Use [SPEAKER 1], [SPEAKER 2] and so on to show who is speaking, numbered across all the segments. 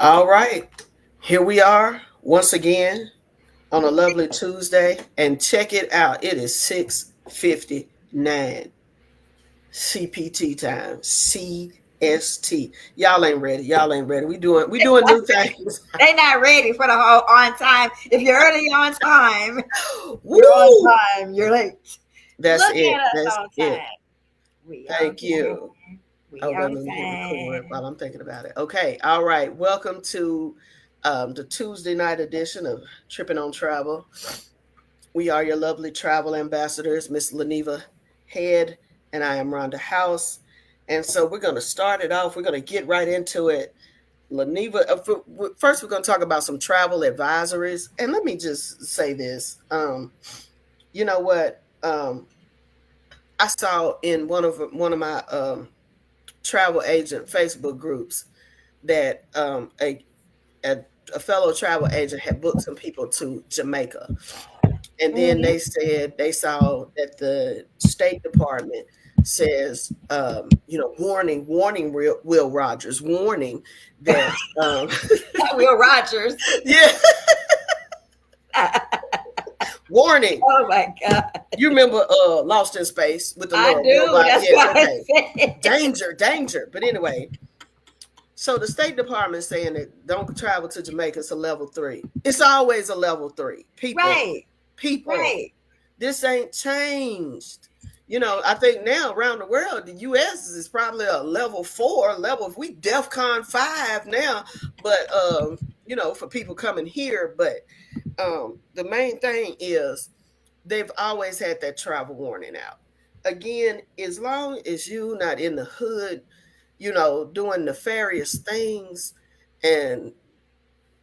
[SPEAKER 1] All right, here we are once again on a lovely Tuesday, and check it out. It is 6:59 CPT time. CST. Y'all ain't ready. Y'all ain't ready. We doing new things.
[SPEAKER 2] They not ready for the whole on time. If you're early on time, you're on
[SPEAKER 1] Woo!
[SPEAKER 2] time. You're late.
[SPEAKER 1] That's
[SPEAKER 2] Look
[SPEAKER 1] it.
[SPEAKER 2] at us
[SPEAKER 1] That's
[SPEAKER 2] on
[SPEAKER 1] it.
[SPEAKER 2] time. We on
[SPEAKER 1] Thank
[SPEAKER 2] time.
[SPEAKER 1] you. Oh,
[SPEAKER 2] We
[SPEAKER 1] wait,
[SPEAKER 2] on
[SPEAKER 1] let me hit record
[SPEAKER 2] time.
[SPEAKER 1] while I'm thinking about it. Okay. All right. Welcome to the Tuesday night edition of Trippin' on Travel. We are your lovely travel ambassadors, Miss Leneva Head, and I am Rhonda House. And so we're going to start it off. We're going to get right into it. Leneva, first we're going to talk about some travel advisories. And let me just say this. You know what? I saw in one of my travel agent Facebook groups that a, a fellow travel agent had booked some people to Jamaica. And then
[SPEAKER 2] Mhm.
[SPEAKER 1] they said they saw that the State Department says, warning, Will Rogers, warning that,
[SPEAKER 2] Will Rogers.
[SPEAKER 1] yeah, warning.
[SPEAKER 2] Oh my God.
[SPEAKER 1] You remember Lost in Space with the
[SPEAKER 2] I
[SPEAKER 1] little
[SPEAKER 2] do.
[SPEAKER 1] robot?
[SPEAKER 2] That's
[SPEAKER 1] Yes,
[SPEAKER 2] why I
[SPEAKER 1] okay.
[SPEAKER 2] said.
[SPEAKER 1] Danger, danger. But anyway, so the State Department saying that don't travel to Jamaica. It's a level 3. It's always a level 3.
[SPEAKER 2] Right.
[SPEAKER 1] People,
[SPEAKER 2] Right.
[SPEAKER 1] this ain't changed. I think now around the world, the U.S. is probably a level 4 level. If we DEFCON 5 now, but for people coming here. But the main thing is they've always had that travel warning out. Again, as long as you not in the hood, doing nefarious things, and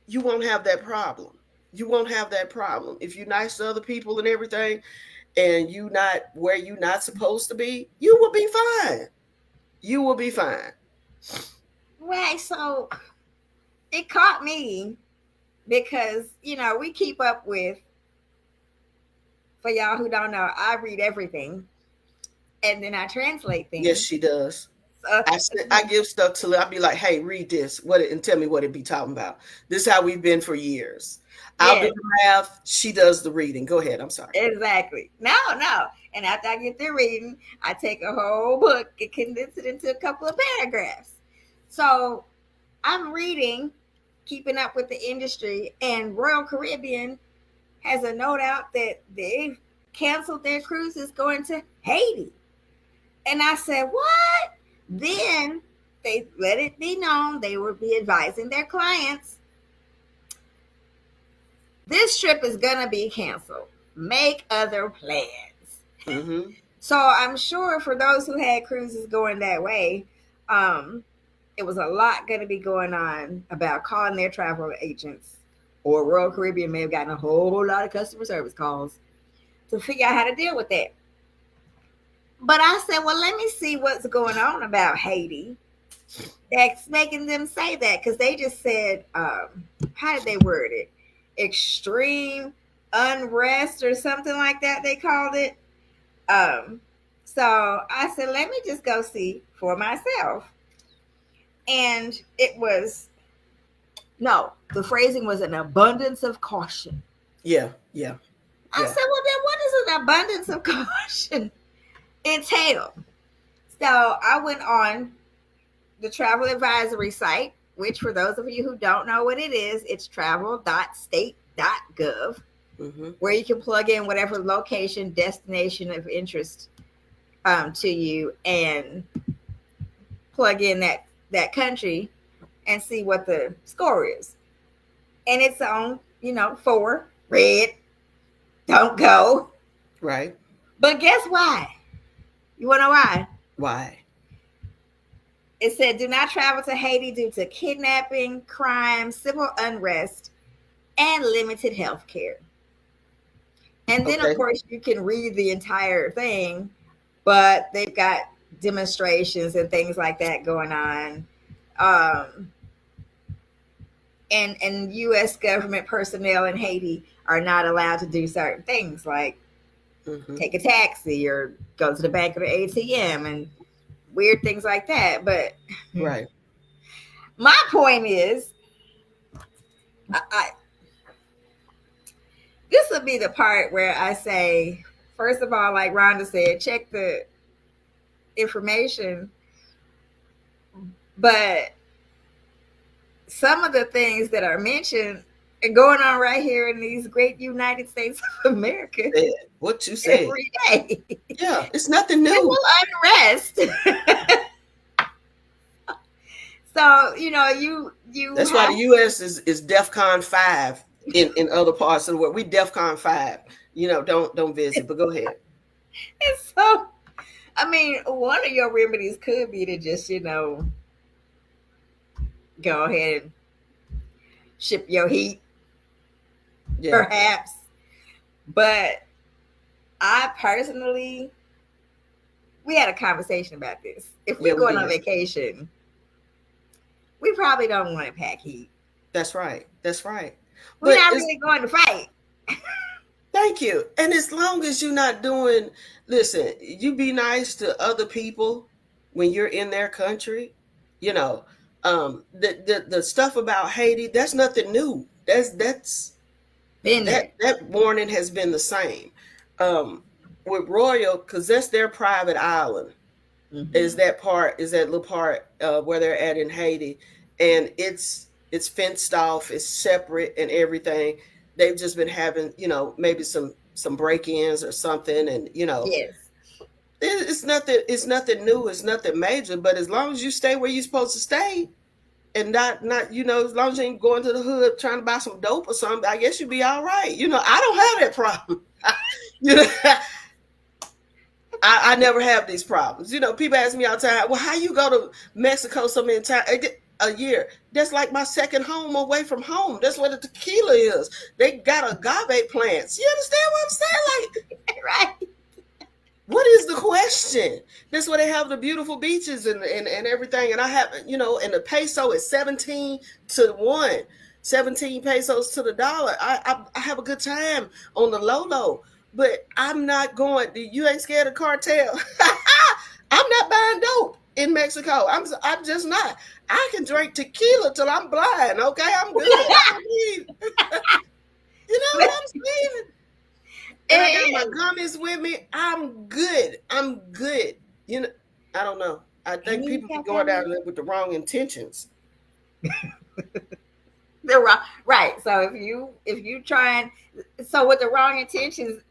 [SPEAKER 1] you won't have that problem. You won't have that problem. If you're nice to other people and everything, and you not where you not supposed to be, you will be fine. You will be fine.
[SPEAKER 2] Right. So it caught me because, we keep up with, for y'all who don't know, I read everything and then I translate
[SPEAKER 1] Yes,
[SPEAKER 2] things.
[SPEAKER 1] she does.
[SPEAKER 2] So,
[SPEAKER 1] I give stuff to her. I'll be like, hey, read this. And tell me what it be talking about. This is how we've been for years. I'll do
[SPEAKER 2] yes,
[SPEAKER 1] the math. She does the reading. Go ahead. I'm sorry.
[SPEAKER 2] exactly. No, no. And after I get through reading, I take a whole book and condense it into a couple of paragraphs. So I'm reading, keeping up with the industry, and Royal Caribbean has a note out that they've canceled their cruises going to Haiti. And I said, what? Then they let it be known they will be advising their clients this trip is going to be canceled. Make other plans.
[SPEAKER 1] Mm-hmm.
[SPEAKER 2] So I'm sure for those who had cruises going that way, it was a lot going to be going on about calling their travel agents, or Royal Caribbean may have gotten a whole lot of customer service calls to figure out how to deal with that. But I said, well, let me see what's going on about Haiti that's making them say that, because they just said, how did they word it? Extreme unrest or something like that, they called it. Um, so I said, let me just go see for myself. And it was, no, the phrasing was an abundance of caution.
[SPEAKER 1] Yeah, yeah,
[SPEAKER 2] I
[SPEAKER 1] yeah.
[SPEAKER 2] said, well, then what does an abundance of caution entail? So I went on the travel advisory site, which for those of you who don't know what it is, it's travel.state.gov,
[SPEAKER 1] Mm-hmm.
[SPEAKER 2] where you can plug in whatever location, destination of interest to you, and plug in that country and see what the score is. And it's on, 4, red, don't go.
[SPEAKER 1] Right.
[SPEAKER 2] But guess why? You want to know why?
[SPEAKER 1] Why?
[SPEAKER 2] It said, do not travel to Haiti due to kidnapping, crime, civil unrest, and limited health care. And then, of
[SPEAKER 1] Okay.
[SPEAKER 2] course, you can read the entire thing, but they've got demonstrations and things like that going on. Um, and U.S. government personnel in Haiti are not allowed to do certain things like
[SPEAKER 1] Mm-hmm.
[SPEAKER 2] take a taxi or go to the bank or the ATM and weird things like that. But
[SPEAKER 1] Right.
[SPEAKER 2] my point is, I this would be the part where I say, first of all, like Rhonda said, check the information, but some of the things that are mentioned are going on right here in these great United States of America
[SPEAKER 1] Yeah, what you said.
[SPEAKER 2] every day.
[SPEAKER 1] Yeah, it's nothing new.
[SPEAKER 2] Civil unrest. So you
[SPEAKER 1] That's why
[SPEAKER 2] have
[SPEAKER 1] the U.S. is DEFCON 5 in other parts of the world. We DEFCON 5. Don't visit. But go ahead.
[SPEAKER 2] so. I mean, one of your remedies could be to just go ahead and ship your heat,
[SPEAKER 1] Yeah,
[SPEAKER 2] perhaps. But I personally, we had a conversation about this. If
[SPEAKER 1] yeah,
[SPEAKER 2] we're
[SPEAKER 1] we
[SPEAKER 2] going on
[SPEAKER 1] did.
[SPEAKER 2] vacation, we probably don't want to pack heat.
[SPEAKER 1] That's right. That's right.
[SPEAKER 2] We're
[SPEAKER 1] But
[SPEAKER 2] not
[SPEAKER 1] it's
[SPEAKER 2] really going to fight.
[SPEAKER 1] thank you. And as long as you're not doing, listen, you be nice to other people when you're in their country. You know, the stuff about Haiti, that's nothing new. That's
[SPEAKER 2] Been
[SPEAKER 1] that
[SPEAKER 2] there.
[SPEAKER 1] that warning has been the same. With Royal, because that's their private island.
[SPEAKER 2] Mm-hmm.
[SPEAKER 1] Is that little part where they're at in Haiti, and it's fenced off, it's separate and everything. They've just been having maybe some break-ins or something, and
[SPEAKER 2] Yes.
[SPEAKER 1] it's nothing new, it's nothing major. But as long as you stay where you're supposed to stay, and not as long as you ain't going to the hood trying to buy some dope or something, I guess you'd be all right. I don't have that problem. you know I never have these problems. People ask me all the time, well, how you go to Mexico so many times a year? That's like my second home away from home. That's where the tequila is. They got agave plants. You understand what I'm saying? Like,
[SPEAKER 2] Right.
[SPEAKER 1] what is the question? That's where they have the beautiful beaches and everything. And I have, and the peso is 17 to 1, 17 pesos to the dollar. I have a good time on the low. But I'm not going. You ain't scared of cartel. I'm not buying dope in Mexico. I'm just not. I can drink tequila till I'm blind. Okay, I'm good. I don't need. You know what I'm saying? And I got my
[SPEAKER 2] And,
[SPEAKER 1] gummies with me. I'm good. I'm good. You know, I don't know. I
[SPEAKER 2] and
[SPEAKER 1] think
[SPEAKER 2] you
[SPEAKER 1] people be
[SPEAKER 2] got
[SPEAKER 1] going
[SPEAKER 2] them.
[SPEAKER 1] down there with the wrong intentions.
[SPEAKER 2] The wrong, right. So if you try and so with the wrong intentions,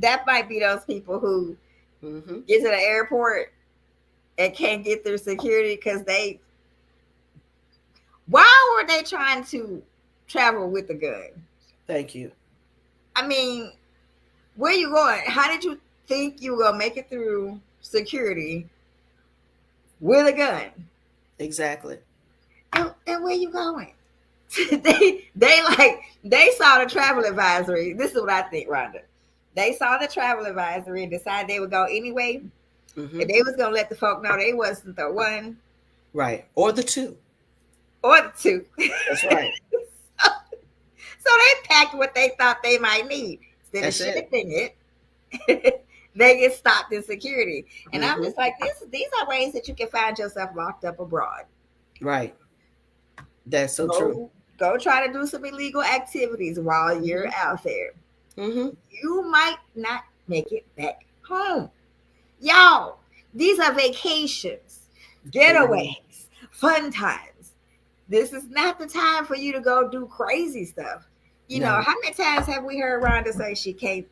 [SPEAKER 2] that might be those people who
[SPEAKER 1] Hmm.
[SPEAKER 2] get to the airport and can't get through security because they why were they trying to travel with a gun?
[SPEAKER 1] Thank you.
[SPEAKER 2] I mean, where you going? How did you think you were gonna make it through security with a gun?
[SPEAKER 1] Exactly.
[SPEAKER 2] And where you going? They saw the travel advisory. This is what I think, Rhonda. They saw the travel advisory and decided they would go anyway. And
[SPEAKER 1] Hmm.
[SPEAKER 2] they was gonna let the folk know they wasn't the one
[SPEAKER 1] Right. Or the two.
[SPEAKER 2] or the two.
[SPEAKER 1] That's right.
[SPEAKER 2] So they packed what they thought they might need. Instead of
[SPEAKER 1] That's it.
[SPEAKER 2] shipping it, they get stopped in security. And I'm
[SPEAKER 1] Hmm.
[SPEAKER 2] just like, these are ways that you can find yourself locked up abroad.
[SPEAKER 1] Right. That's so true.
[SPEAKER 2] Go try to do some illegal activities while you're
[SPEAKER 1] Hmm.
[SPEAKER 2] out there.
[SPEAKER 1] Hmm.
[SPEAKER 2] You might not make it back home. Y'all, these are vacations,
[SPEAKER 1] Amen.
[SPEAKER 2] getaways, fun times. This is not the time for you to go do crazy stuff.
[SPEAKER 1] No.
[SPEAKER 2] How many times have we heard Rhonda say she can't?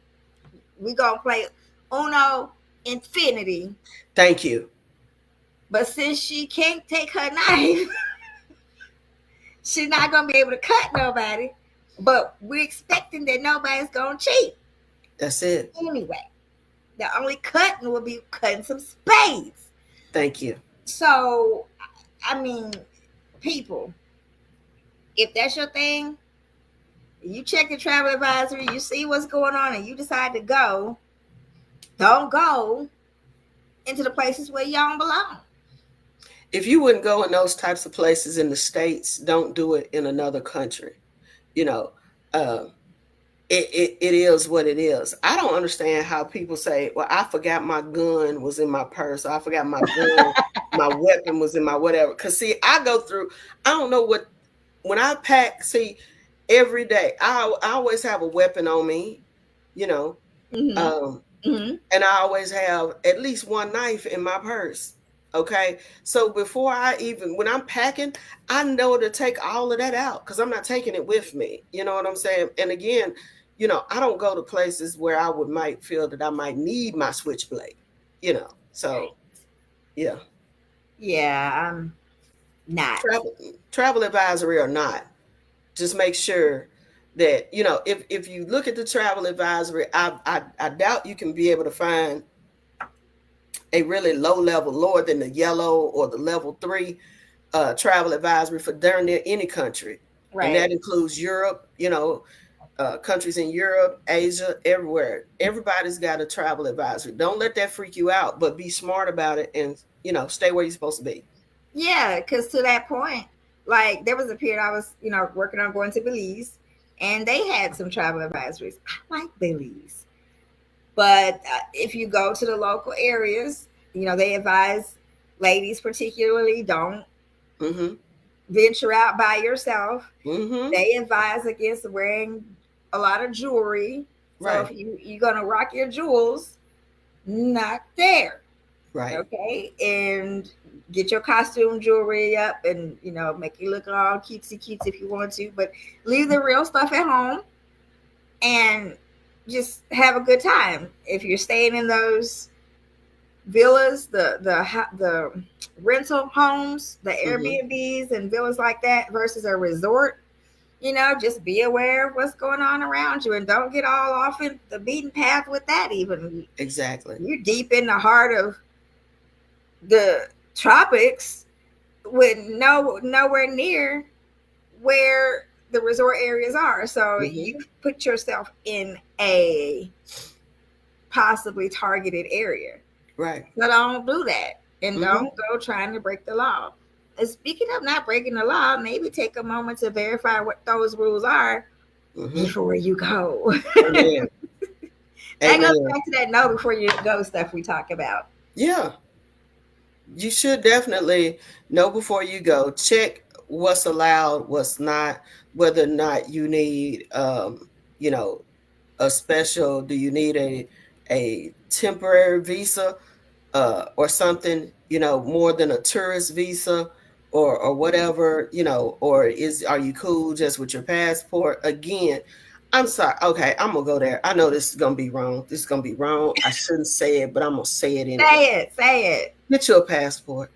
[SPEAKER 2] We gonna play Uno Infinity,
[SPEAKER 1] Thank you.
[SPEAKER 2] but since she can't take her knife, she's not gonna be able to cut nobody. But we're expecting that nobody's gonna cheat
[SPEAKER 1] That's it.
[SPEAKER 2] anyway. The only cutting will be cutting some spades.
[SPEAKER 1] Thank you.
[SPEAKER 2] So, I mean, people, if that's your thing, you check the travel advisory, you see what's going on, and you decide to go, don't go into the places where you don't belong.
[SPEAKER 1] If you wouldn't go in those types of places in the States, don't do it in another country. You know, uh, it is what it is. I don't understand how people say, well, I forgot my gun was in my purse. Or I forgot my gun, my weapon was in my whatever. Because, see, I don't know when I pack, see, every day. I always have a weapon on me, you know.
[SPEAKER 2] Mm-hmm.
[SPEAKER 1] Um,
[SPEAKER 2] Mm-hmm.
[SPEAKER 1] and I always have at least one knife in my purse. Okay. So before I even, when I'm packing, I know to take all of that out because I'm not taking it with me. You know what I'm saying? And again, I don't go to places where I would might feel that I might need my switchblade, you know.
[SPEAKER 2] Right.
[SPEAKER 1] So yeah.
[SPEAKER 2] Yeah, I'm not.
[SPEAKER 1] Travel travel advisory or not, just make sure that, if you look at the travel advisory, I doubt you can be able to find a really low level, lower than the yellow or the level 3 travel advisory for darn near any country. And that
[SPEAKER 2] Right.
[SPEAKER 1] includes Europe, countries in Europe, Asia, everywhere. Everybody's got a travel advisory. Don't let that freak you out, but be smart about it and, stay where you're supposed to be.
[SPEAKER 2] Yeah, because to that point, like there was a period I was, working on going to Belize, and they had some travel advisories. I like Belize, but if you go to the local areas, they advise ladies particularly don't
[SPEAKER 1] Mm-hmm.
[SPEAKER 2] venture out by yourself.
[SPEAKER 1] Mm-hmm.
[SPEAKER 2] They advise against wearing a lot of jewelry. So if
[SPEAKER 1] Right.
[SPEAKER 2] you're gonna rock your jewels, not there.
[SPEAKER 1] Right.
[SPEAKER 2] Okay, and get your costume jewelry up, and make you look all cutesy cutes if you want to, but leave the real stuff at home and just have a good time. If you're staying in those villas, the rental homes, the
[SPEAKER 1] Mm-hmm.
[SPEAKER 2] Airbnbs and villas like that versus a resort, just be aware of what's going on around you and don't get all off in the beaten path with that. Even
[SPEAKER 1] Exactly.
[SPEAKER 2] you're deep in the heart of the tropics with nowhere near where the resort areas are. So
[SPEAKER 1] Mm-hmm.
[SPEAKER 2] you put yourself in a possibly targeted area.
[SPEAKER 1] Right.
[SPEAKER 2] So don't do that. And
[SPEAKER 1] Mm-hmm.
[SPEAKER 2] don't go trying to break the law. And speaking of not breaking the law, maybe take a moment to verify what those rules are
[SPEAKER 1] Mm-hmm.
[SPEAKER 2] before you go.
[SPEAKER 1] Amen.
[SPEAKER 2] That goes
[SPEAKER 1] Amen.
[SPEAKER 2] back to that know before you go stuff we talk about.
[SPEAKER 1] Yeah. You should definitely know before you go. Check what's allowed, what's not, whether or not you need, you know, a special. Do you need a temporary visa, or something? More than a tourist visa, or whatever. Or are you cool just with your passport? Again, I'm sorry. Okay, I'm gonna go there. I know this is gonna be wrong. This is gonna be wrong. I shouldn't say it, but I'm gonna say it anyway.
[SPEAKER 2] Say it. Say it.
[SPEAKER 1] Get your passport.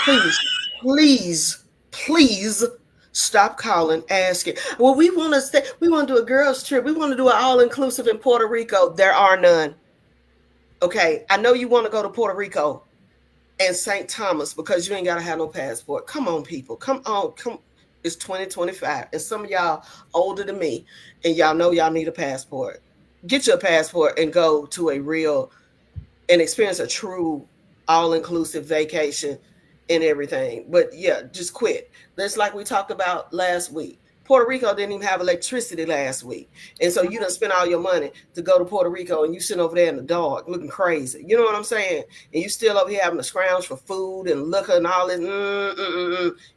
[SPEAKER 1] Please, please, please stop calling, asking. Well, we want to stay. We want to do a girls' trip. We want to do an all-inclusive in Puerto Rico. There are none. Okay, I know you want to go to Puerto Rico and St. Thomas because you ain't gotta have no passport. Come on, people. Come on. Come. It's 2025, and some of y'all older than me, and y'all know y'all need a passport. Get your passport and go to a real and experience a true all-inclusive vacation and everything. But yeah, just quit. That's like we talked about last week. Puerto Rico didn't even have electricity last week. And so you done spent all your money to go to Puerto Rico and you sitting over there in the dark looking crazy. You know what I'm saying? And you still over here having to scrounge for food and liquor and all this.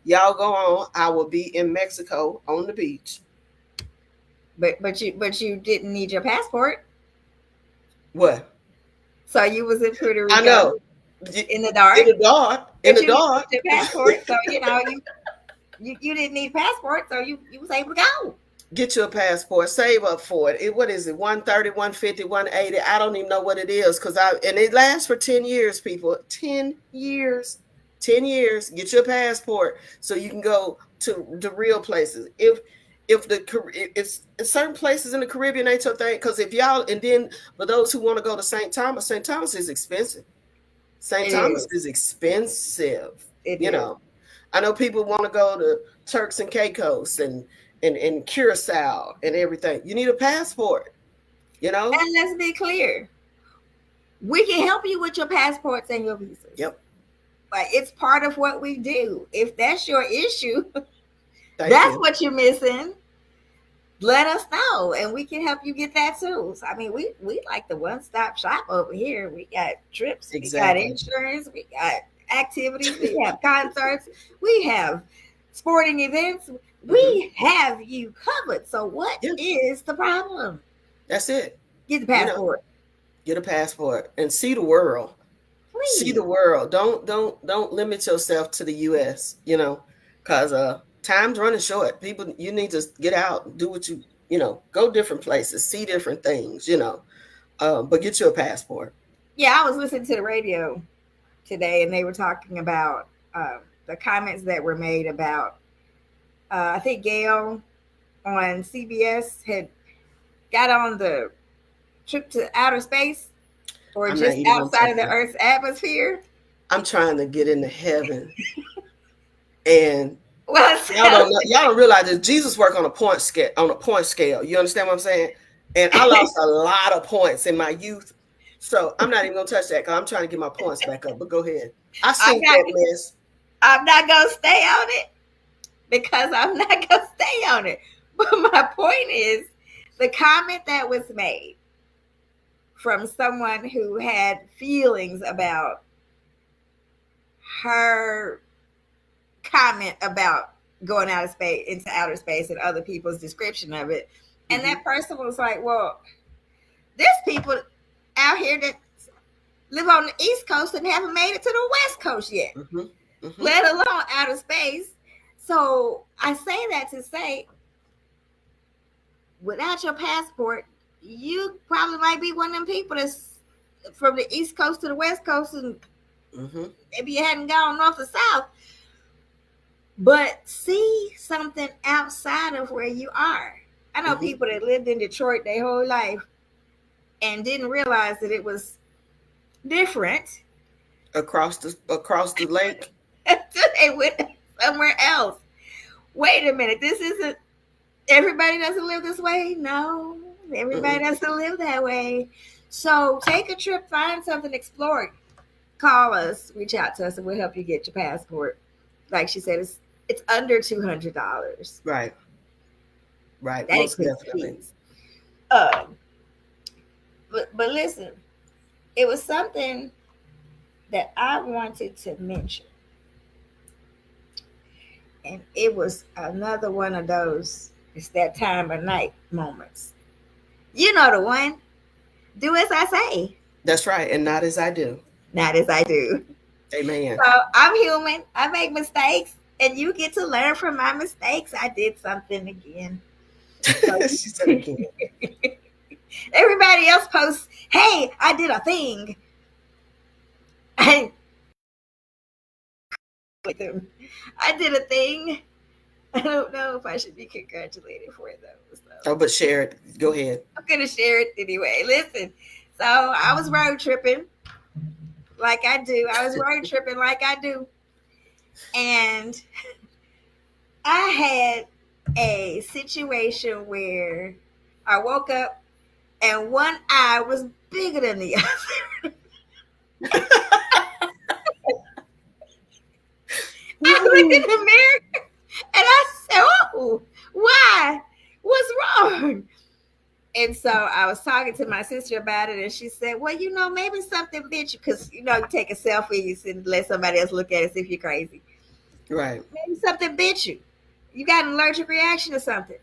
[SPEAKER 1] Y'all go on. I will be in Mexico on the beach.
[SPEAKER 2] But you didn't need your passport,
[SPEAKER 1] What?
[SPEAKER 2] so you was in Puerto
[SPEAKER 1] I
[SPEAKER 2] Rico
[SPEAKER 1] know.
[SPEAKER 2] in the
[SPEAKER 1] In
[SPEAKER 2] dark.
[SPEAKER 1] the dark. In
[SPEAKER 2] But
[SPEAKER 1] the
[SPEAKER 2] you didn't
[SPEAKER 1] dark.
[SPEAKER 2] need your passport, so you didn't need passport, so you was able to go.
[SPEAKER 1] Get you a passport, save up for it. What is it? 130, 150, 180. I don't even know what it is and it lasts for 10 years, people. 10 years. 10 years. Get your passport so you can go to the real places. If certain places in the Caribbean ain't your thing, because if y'all, and then for those who want to go to St. Thomas is expensive. St.
[SPEAKER 2] It
[SPEAKER 1] Thomas
[SPEAKER 2] is.
[SPEAKER 1] is expensive.
[SPEAKER 2] It
[SPEAKER 1] You
[SPEAKER 2] is.
[SPEAKER 1] know, I know people want to go to Turks and Caicos and Curacao and everything. You need a passport, you know?
[SPEAKER 2] And let's be clear, we can help you with your passports and your visas.
[SPEAKER 1] Yep.
[SPEAKER 2] Like it's part of what we do. If that's your issue,
[SPEAKER 1] Thank
[SPEAKER 2] that's
[SPEAKER 1] you.
[SPEAKER 2] what you're missing. Let us know, and we can help you get that too. So, I mean, we like the one stop shop over here. We got trips, we got
[SPEAKER 1] Exactly.
[SPEAKER 2] insurance, we got activities, we have concerts, we have sporting events.
[SPEAKER 1] Mm-hmm.
[SPEAKER 2] We have you covered. So what
[SPEAKER 1] Yeah,
[SPEAKER 2] is the problem?
[SPEAKER 1] that's it.
[SPEAKER 2] Get the
[SPEAKER 1] You know,
[SPEAKER 2] passport,
[SPEAKER 1] get a passport and see the world. See the
[SPEAKER 2] please.
[SPEAKER 1] world. Don't limit yourself to the U.S. Cause time's running short. People, you need to get out, do what go different places, see different things. But get you a passport.
[SPEAKER 2] Yeah, I was listening to the radio today, and they were talking about the comments that were made about. I think Gail on CBS had got on the trip to outer space or
[SPEAKER 1] I'm not
[SPEAKER 2] just
[SPEAKER 1] even gonna
[SPEAKER 2] outside
[SPEAKER 1] touch
[SPEAKER 2] of the
[SPEAKER 1] that.
[SPEAKER 2] Earth's atmosphere.
[SPEAKER 1] I'm trying to get into heaven, and
[SPEAKER 2] Well,
[SPEAKER 1] y'all don't realize that Jesus worked on a point scale. On a point scale, you understand what I'm saying? And I lost a lot of points in my youth, so I'm not even gonna touch that because I'm trying to get my points back up. But go ahead. I
[SPEAKER 2] I'm
[SPEAKER 1] seen
[SPEAKER 2] not.
[SPEAKER 1] that mess.
[SPEAKER 2] I'm not gonna stay on it because I'm not gonna stay on it. But my point is, the comment that was made from someone who had feelings about her comment about going out of space into outer space and other people's description of it. And
[SPEAKER 1] Hmm.
[SPEAKER 2] that person was like, well, there's people out here that live on the East Coast and haven't made it to the West Coast yet,
[SPEAKER 1] Hmm. Hmm.
[SPEAKER 2] let alone outer space. So I say that to say, without your passport, you probably might be one of them people that's from the East Coast to the West Coast, and
[SPEAKER 1] Hmm.
[SPEAKER 2] maybe you hadn't gone north or south, but see something outside of where you are. I know
[SPEAKER 1] Hmm.
[SPEAKER 2] people that lived in Detroit their whole life and didn't realize that it was different
[SPEAKER 1] Across the lake.
[SPEAKER 2] until they went somewhere else. Wait a minute, this isn't everybody doesn't live this way. No, everybody
[SPEAKER 1] Mm-mm.
[SPEAKER 2] doesn't live that way. So take a trip, find something, explore it. Call us, reach out to us, and we'll help you get your passport. Like she said, it's under $200.
[SPEAKER 1] Right. Right.
[SPEAKER 2] That
[SPEAKER 1] Most
[SPEAKER 2] includes
[SPEAKER 1] definitely.
[SPEAKER 2] fees. Um, but listen, it was something that I wanted to mention, and it was another one of those it's that time of night moments. You know the one. Do as I say,
[SPEAKER 1] That's right. And not as I do.
[SPEAKER 2] not as I do.
[SPEAKER 1] Amen.
[SPEAKER 2] So I'm human. I make mistakes, and you get to learn from my mistakes. I did something again. So
[SPEAKER 1] She said again.
[SPEAKER 2] everybody else posts, "Hey, I did a thing." I did a thing. I don't know if I should be congratulated for it though. So
[SPEAKER 1] Oh, but share it. Go ahead.
[SPEAKER 2] I'm gonna share it anyway. Listen, so I was road tripping like I do. I was road tripping like I do, and I had a situation where I woke up and one eye was bigger than the other. I looked in
[SPEAKER 1] Ooh.
[SPEAKER 2] the mirror and I said, "Oh, why? What's wrong?" And so I was talking to my sister about it, and she said, "Well, maybe something bit you because you take a selfie, you sit and let somebody else look at it, see if you're crazy.
[SPEAKER 1] Right.
[SPEAKER 2] Maybe something bit you. You got an allergic reaction or something."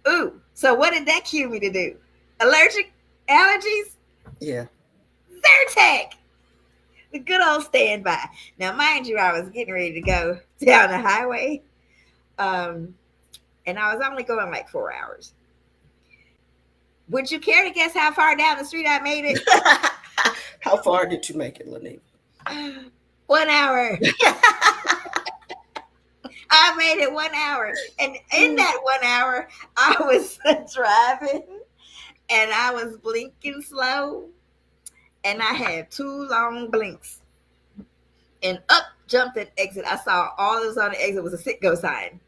[SPEAKER 2] Ooh, so what did that cue me to do? Allergic allergies?
[SPEAKER 1] Yeah.
[SPEAKER 2] Zyrtec, the good old standby. Now, mind you, I was getting ready to go down the highway, um, and I was only going like 4 hours. Would you care to guess how far down the street I made it?
[SPEAKER 1] How far did you make it, Lanique?
[SPEAKER 2] 1 hour. I made it 1 hour. And in that 1 hour, I was driving and I was blinking slow and I had two long blinks. And up jumped an exit. I saw all that was on the exit was a sit go sign.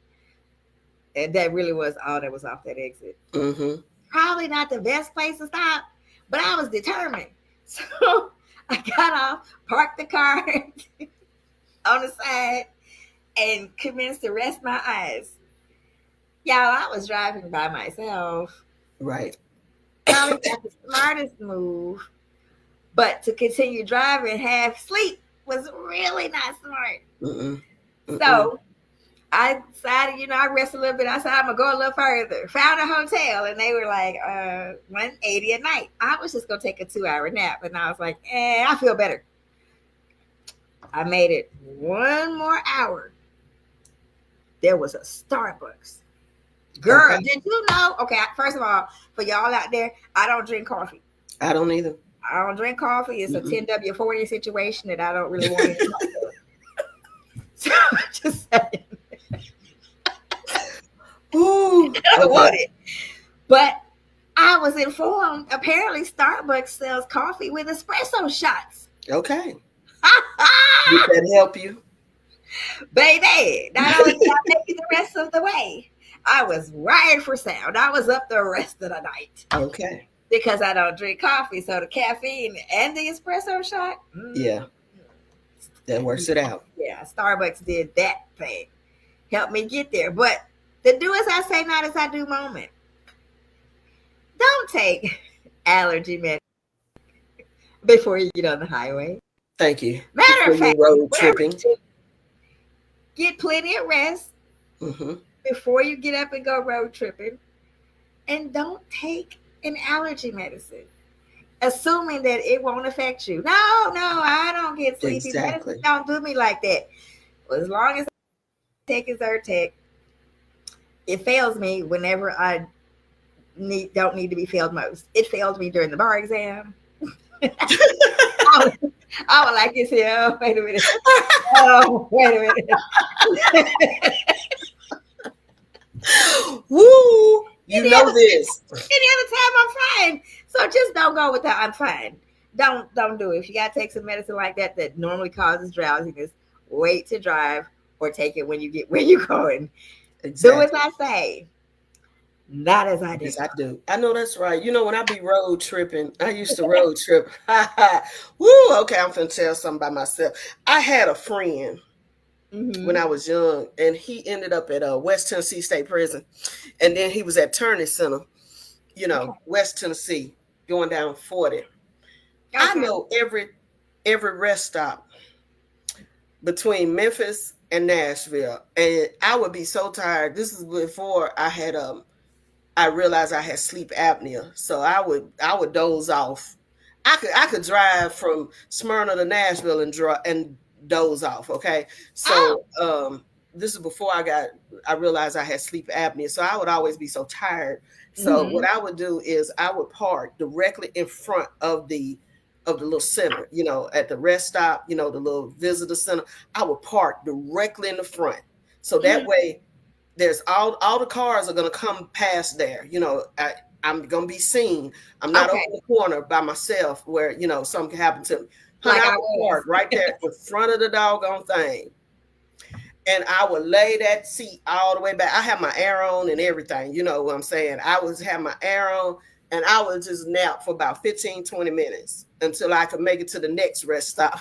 [SPEAKER 2] And that really was all that was off that exit.
[SPEAKER 1] Mm-hmm.
[SPEAKER 2] Probably not the best place to stop, but I was determined. So I got off, parked the car on the side, and commenced to rest my eyes. Y'all, I was driving by myself.
[SPEAKER 1] Right.
[SPEAKER 2] Probably not the smartest move, but to continue driving half sleep was really not smart.
[SPEAKER 1] Mm-mm. Mm-mm.
[SPEAKER 2] So I decided, I rest a little bit. I said, I'm going to go a little further. Found a hotel, and they were like, 180 a night. I was just going to take a 2-hour nap. And I was like, I feel better. I made it one more hour. There was a Starbucks. Girl,
[SPEAKER 1] Okay.
[SPEAKER 2] did you know? Okay, first of all, for y'all out there, I don't drink coffee.
[SPEAKER 1] I don't either.
[SPEAKER 2] I don't drink coffee. It's a
[SPEAKER 1] Mm-mm.
[SPEAKER 2] 10W40 situation that I don't really want to talk about. So just saying.
[SPEAKER 1] Ooh,
[SPEAKER 2] I don't want
[SPEAKER 1] okay.
[SPEAKER 2] it. But I was informed apparently Starbucks sells coffee with espresso shots.
[SPEAKER 1] Okay. Did that help you?
[SPEAKER 2] Baby, not only did I make it the rest of the way, I was wired for sound. I was up the rest of the night
[SPEAKER 1] Okay.
[SPEAKER 2] because I don't drink coffee. So the caffeine and the espresso shot,
[SPEAKER 1] Yeah, that works it out.
[SPEAKER 2] yeah, Starbucks did that thing. Helped me get there. But the do as I say, not as I do moment. Don't take allergy medicine before you get on the highway.
[SPEAKER 1] Thank you.
[SPEAKER 2] Matter
[SPEAKER 1] Before
[SPEAKER 2] of
[SPEAKER 1] you
[SPEAKER 2] fact,
[SPEAKER 1] road
[SPEAKER 2] wherever
[SPEAKER 1] tripping.
[SPEAKER 2] you get plenty of rest
[SPEAKER 1] Mm-hmm.
[SPEAKER 2] before you get up and go road tripping. And don't take an allergy medicine, assuming that it won't affect you. No, I don't get sleepy. Medicine
[SPEAKER 1] Exactly.
[SPEAKER 2] don't do me like that. Well, as long as I take a Zyrtec, it fails me whenever I don't need to be failed most. It failed me during the bar exam. I was like this here. Oh, wait a minute. Oh, wait a minute.
[SPEAKER 1] Woo! You
[SPEAKER 2] Any
[SPEAKER 1] know
[SPEAKER 2] other
[SPEAKER 1] this.
[SPEAKER 2] time I'm fine. So just don't go with that. I'm fine. Don't do it. If you gotta take some medicine like that normally causes drowsiness, wait to drive or take it when you get where you're going. Do as
[SPEAKER 1] Exactly.
[SPEAKER 2] I say, not as I do.
[SPEAKER 1] Yes, I do. I know that's right. You know, when I be road tripping, I used to road trip. Woo! Okay, I'm finna tell something about myself. I had a friend when
[SPEAKER 2] Mm-hmm.
[SPEAKER 1] I was young, and he ended up at West Tennessee State Prison, and then he was at Turney Center,
[SPEAKER 2] Okay.
[SPEAKER 1] West Tennessee, going down 40. I
[SPEAKER 2] Okay.
[SPEAKER 1] know every rest stop between Memphis and Nashville, and I would be so tired. This is before I realized I had sleep apnea, so I would doze off. I could drive from Smyrna to Nashville and doze off. Okay,
[SPEAKER 2] Oh.
[SPEAKER 1] so this is before I realized I had sleep apnea, so I would always be so tired. So what
[SPEAKER 2] Mm-hmm.
[SPEAKER 1] I would do is I would park directly in front of the little center, at the rest stop, the little visitor center. I would park directly in the front, so that
[SPEAKER 2] Mm-hmm.
[SPEAKER 1] way there's all the cars are gonna come past there. I'm gonna be seen. I'm not over
[SPEAKER 2] Okay.
[SPEAKER 1] the corner by myself where something can happen to me. Honey,
[SPEAKER 2] Like
[SPEAKER 1] I
[SPEAKER 2] I
[SPEAKER 1] would
[SPEAKER 2] was.
[SPEAKER 1] park right there in front of the doggone thing, and I would lay that seat all the way back. I have my air on and everything. You know what I'm saying? I would have my air on, and I would just nap for about 15, 20 minutes until I could make it to the next rest stop.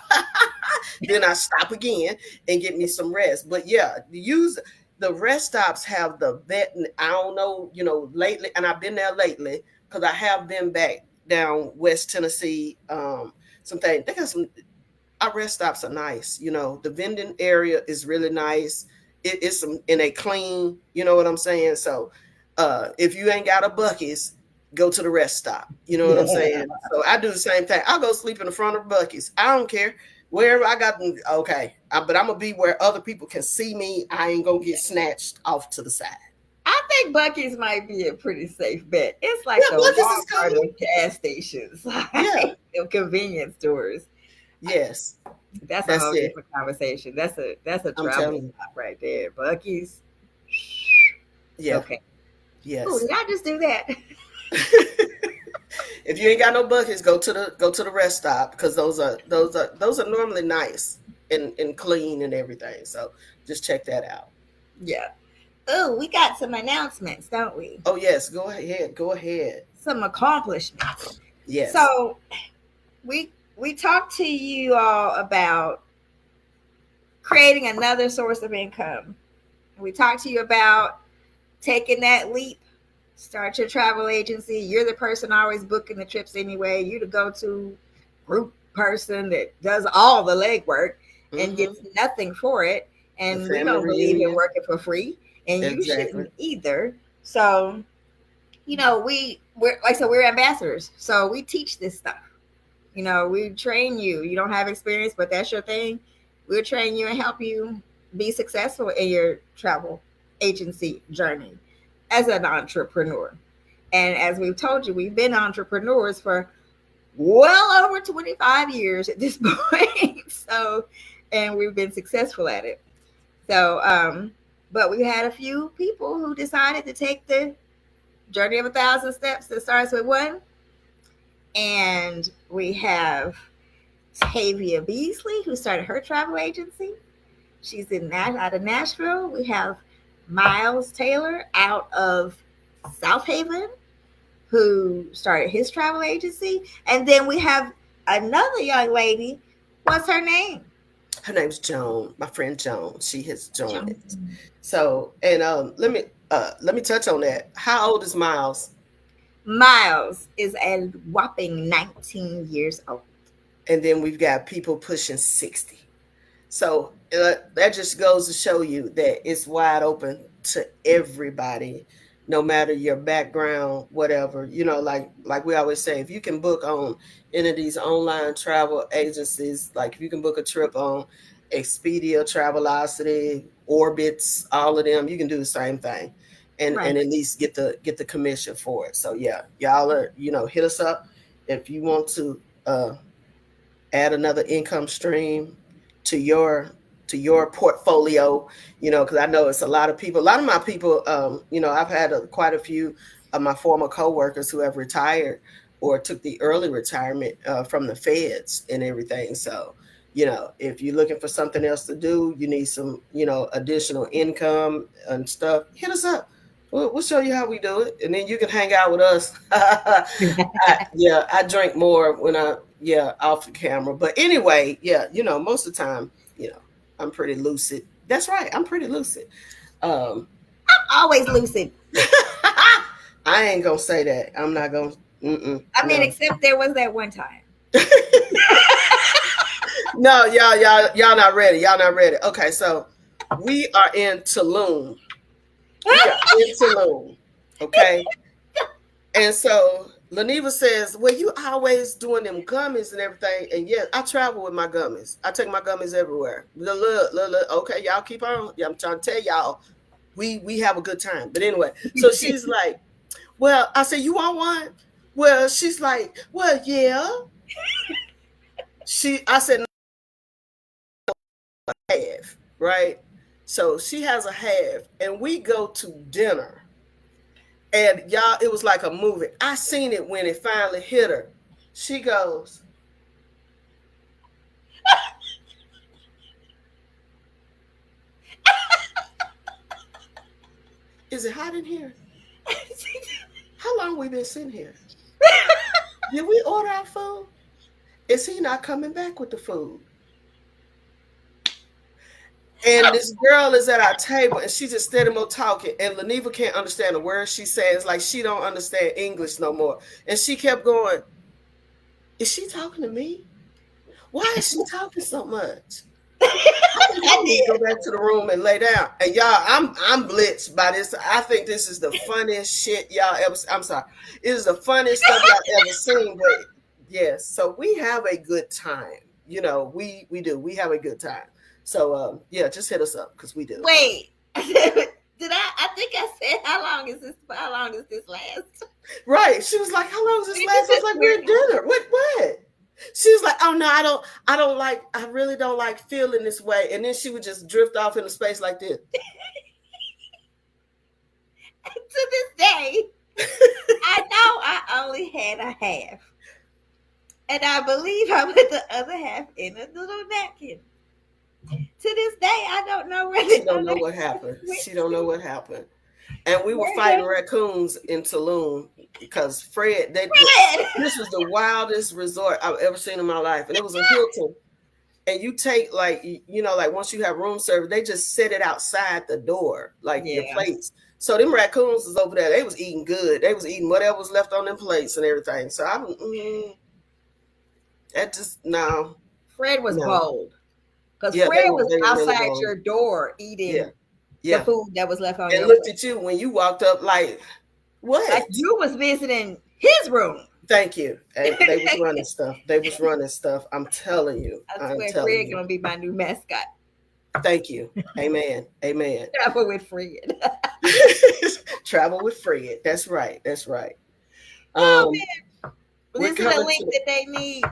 [SPEAKER 1] Then I stop again and get me some rest. But yeah, use the rest stops have the vet. I don't know, lately, and I've been there lately because I have been back down West Tennessee. Some things they got some. Our rest stops are nice. The vending area is really nice. It's some and they clean. You know what I'm saying? So, if you ain't got a Buc-ee's, go to the rest stop. You know what I'm
[SPEAKER 2] Yeah.
[SPEAKER 1] saying? So I do the same thing. I'll go sleep in the front of Buc-ee's. I don't care wherever I got them. Okay, but I'm gonna be where other people can see me. I ain't gonna get snatched off to the side.
[SPEAKER 2] I think Bucky's might be a pretty safe bet. It's like
[SPEAKER 1] Yeah,
[SPEAKER 2] the
[SPEAKER 1] Buc-ee's is
[SPEAKER 2] Walmart
[SPEAKER 1] cool.
[SPEAKER 2] of gas stations,
[SPEAKER 1] Yeah.
[SPEAKER 2] like the convenience stores.
[SPEAKER 1] Yes.
[SPEAKER 2] That's a
[SPEAKER 1] That's
[SPEAKER 2] whole
[SPEAKER 1] it.
[SPEAKER 2] different conversation. That's a
[SPEAKER 1] I'm
[SPEAKER 2] travel
[SPEAKER 1] telling you.
[SPEAKER 2] stop right there. Bucky's.
[SPEAKER 1] Yeah.
[SPEAKER 2] Okay. Oh,
[SPEAKER 1] Yes.
[SPEAKER 2] did I just do that?
[SPEAKER 1] If you ain't got no buckets, go to the rest stop because those are normally nice and clean and everything. So just check that out.
[SPEAKER 2] Yeah. Oh, we got some announcements, don't we?
[SPEAKER 1] Oh yes, go ahead. Go ahead.
[SPEAKER 2] Some accomplishments.
[SPEAKER 1] Yes.
[SPEAKER 2] So we talked to you all about creating another source of income. We talked to you about taking that leap. Start your travel agency. You're the person always booking the trips anyway. You're the go-to group person that does all the legwork and
[SPEAKER 1] Mm-hmm.
[SPEAKER 2] gets nothing for it.
[SPEAKER 1] The
[SPEAKER 2] and we
[SPEAKER 1] family
[SPEAKER 2] don't believe in
[SPEAKER 1] reunion.
[SPEAKER 2] working for free, and you
[SPEAKER 1] Exactly.
[SPEAKER 2] shouldn't either. So, we're like I said, we're ambassadors, so we teach this stuff. We train you. You don't have experience, but that's your thing. We'll train you and help you be successful in your travel agency journey as an entrepreneur. And as we've told you, we've been entrepreneurs for well over 25 years at this point. So, and we've been successful at it. So, but we had a few people who decided to take the journey of 1,000 steps that starts with one. And we have Tavia Beasley, who started her travel agency. She's out of Nashville. We have Miles Taylor out of South Haven, who started his travel agency. And then we have another young lady. What's her name?
[SPEAKER 1] Her name's Joan, my friend Joan. She has joined
[SPEAKER 2] Joan.
[SPEAKER 1] it. So, and let me touch on that. How old is Miles?
[SPEAKER 2] Miles is a whopping 19 years old.
[SPEAKER 1] And then we've got people pushing 60. So that just goes to show you that it's wide open to everybody, no matter your background, whatever. Like we always say, if you can book on any of these online travel agencies, like if you can book a trip on Expedia, Travelocity, Orbitz, all of them, you can do the same thing, and
[SPEAKER 2] Right.
[SPEAKER 1] at least get the commission for it. So yeah, y'all are hit us up if you want to add another income stream to your portfolio, because I know it's a lot of my people, I've had quite a few of my former coworkers who have retired or took the early retirement from the feds and everything. So if you're looking for something else to do, you need some additional income and stuff, hit us up. We'll show you how we do it, and then you can hang out with us. I drink more when off the camera. But anyway, most of the time, I'm pretty lucid. That's right, I'm pretty lucid. Um,
[SPEAKER 2] Always lucid.
[SPEAKER 1] I ain't gonna say that. I'm not gonna.
[SPEAKER 2] I mean,
[SPEAKER 1] No.
[SPEAKER 2] except there was that one time.
[SPEAKER 1] No, y'all not ready. Y'all not ready. Okay, so we are in Tulum. We are in Tulum. Okay, and so Laniva says, "Well, you always doing them gummies and everything." And yes, I travel with my gummies. I take my gummies everywhere. Look, okay, y'all keep on. Yeah, I'm trying to tell y'all, we have a good time. But anyway, so she's like, "Well," I said, "You want one?" Well, she's like, "Well, yeah." I said, "Half, right?" So she has a half, and we go to dinner. And y'all, it was like a movie. I seen it when it finally hit her. She goes, "Is it hot in here? How long we been sitting here? Did we order our food? Is he not coming back with the food?" And this girl is at our table, and she just steady more talking. And Laniva can't understand the words she says, like she don't understand English no more. And she kept going, "Is she talking to me? Why is she talking so much? I think I
[SPEAKER 2] I
[SPEAKER 1] need to go
[SPEAKER 2] did.
[SPEAKER 1] back to the room and lay down." And y'all, I'm blitzed by this. I think this is the funniest shit y'all ever. I'm sorry, it is the funniest stuff y'all ever seen. But yes, so we have a good time. We do. We have a good time. So yeah, just hit us up because we do.
[SPEAKER 2] Wait. Did I? I think I said, how long is this? How long does this last?
[SPEAKER 1] Right? She was like, "How long does this
[SPEAKER 2] Did you
[SPEAKER 1] last?" I was
[SPEAKER 2] just
[SPEAKER 1] like, "We're
[SPEAKER 2] weird?
[SPEAKER 1] at dinner. What?" She was like, "Oh no, I don't like. I really don't like feeling this way." And then she would just drift off into space like this.
[SPEAKER 2] To this day, I know I only had a half, and I believe I put the other half in a little napkin. To this day, I don't know where
[SPEAKER 1] She
[SPEAKER 2] the
[SPEAKER 1] don't know
[SPEAKER 2] other
[SPEAKER 1] what
[SPEAKER 2] half
[SPEAKER 1] happened.
[SPEAKER 2] went
[SPEAKER 1] She don't know
[SPEAKER 2] to.
[SPEAKER 1] what happened. And we were
[SPEAKER 2] Where
[SPEAKER 1] fighting raccoons in Tulum because
[SPEAKER 2] Fred?
[SPEAKER 1] this was the wildest resort I've ever seen in my life, and it was a Hilton. And you take like like once you have room service, they just set it outside the door, like your
[SPEAKER 2] Yeah.
[SPEAKER 1] plates. So them raccoons was over there. They was eating good. They was eating whatever was left on them plates and everything. So that just no,
[SPEAKER 2] Fred was
[SPEAKER 1] no.
[SPEAKER 2] bold. Because
[SPEAKER 1] Yeah,
[SPEAKER 2] Fred was
[SPEAKER 1] they were really
[SPEAKER 2] outside
[SPEAKER 1] going.
[SPEAKER 2] your door
[SPEAKER 1] Yeah,
[SPEAKER 2] eating the
[SPEAKER 1] yeah.
[SPEAKER 2] food that was left on
[SPEAKER 1] And
[SPEAKER 2] your
[SPEAKER 1] looked
[SPEAKER 2] plate.
[SPEAKER 1] at you when you walked up like,
[SPEAKER 2] Like
[SPEAKER 1] what?
[SPEAKER 2] you was visiting his room.
[SPEAKER 1] Thank you. And they was
[SPEAKER 2] I
[SPEAKER 1] running stuff. They was running stuff. I'm telling you. I'm
[SPEAKER 2] swear
[SPEAKER 1] telling
[SPEAKER 2] Fred
[SPEAKER 1] you.
[SPEAKER 2] gonna be my new mascot.
[SPEAKER 1] Thank you. Amen. Amen.
[SPEAKER 2] Travel with Fred.
[SPEAKER 1] Travel with Fred. That's right. That's right.
[SPEAKER 2] Oh
[SPEAKER 1] Um,
[SPEAKER 2] man. Well,
[SPEAKER 1] we're
[SPEAKER 2] this is a
[SPEAKER 1] coming
[SPEAKER 2] link
[SPEAKER 1] to the
[SPEAKER 2] that they need.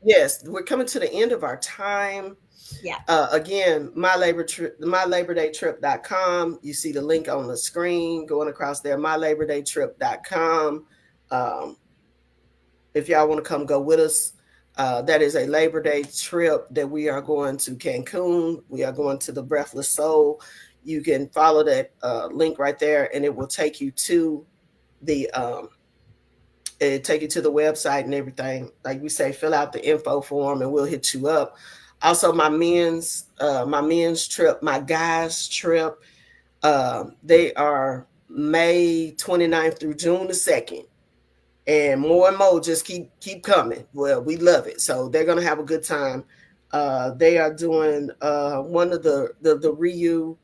[SPEAKER 1] yes, we're coming to the end of our time.
[SPEAKER 2] Yeah.
[SPEAKER 1] Again, myLaborDayTrip.com. You see the link on the screen going across there, myLaborDayTrip.com. Um, if y'all want to come go with us, that is a Labor Day trip that we are going to Cancun. We are going to the Breathless Soul. You can follow that link right there, and it will take you to the website and everything. Like we say, fill out the info form, and we'll hit you up. Also, my men's trip, my guys trip. They are May 29th through June the 2nd, and more just keep coming. Well, we love it, so they're gonna have a good time. They are doing one of the Ryu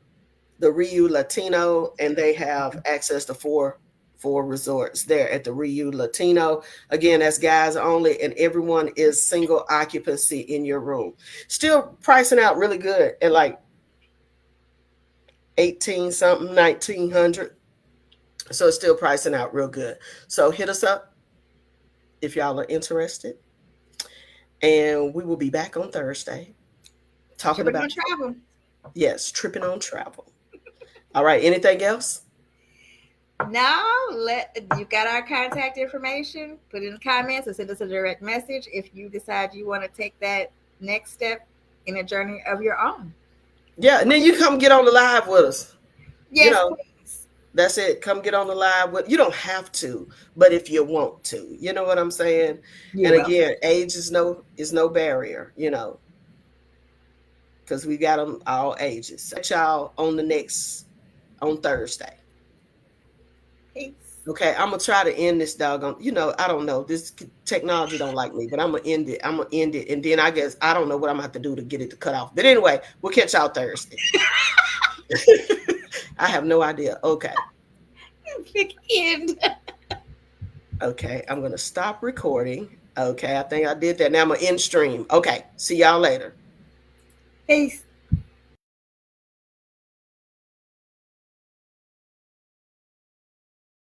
[SPEAKER 1] Latino, and they have access to four resorts there at the Ryu Latino. Again, that's guys only, and everyone is single occupancy in your room. Still pricing out really good at like 18 something, 1900. So it's still pricing out real good. So hit us up if y'all are interested. And we will be back on Thursday talking
[SPEAKER 2] Tripping
[SPEAKER 1] about,
[SPEAKER 2] on travel.
[SPEAKER 1] yes, tripping on travel. All right. Anything else?
[SPEAKER 2] Now let you got our contact information. Put it in the comments or send us a direct message if you decide you want to take that next step in a journey of your own.
[SPEAKER 1] Yeah. And then you come get on the live with us. You
[SPEAKER 2] Yes,
[SPEAKER 1] know,
[SPEAKER 2] please.
[SPEAKER 1] that's it. Come get on the live with, you don't have to, but if you want to, you know what I'm saying?
[SPEAKER 2] You're
[SPEAKER 1] And
[SPEAKER 2] welcome.
[SPEAKER 1] again, age is no barrier, because we got them all ages. So y'all on Thursday.
[SPEAKER 2] Peace.
[SPEAKER 1] Okay, I'm gonna try to end this doggone. I don't know. This technology don't like me, but I'm gonna end it. I'm gonna end it, and then I guess I don't know what I'm gonna have to do to get it to cut off. But anyway, we'll catch y'all Thursday. I have no idea. Okay,
[SPEAKER 2] Big end.
[SPEAKER 1] okay, I'm gonna stop recording. Okay, I think I did that. Now I'm gonna end stream. Okay, see y'all later.
[SPEAKER 2] Peace.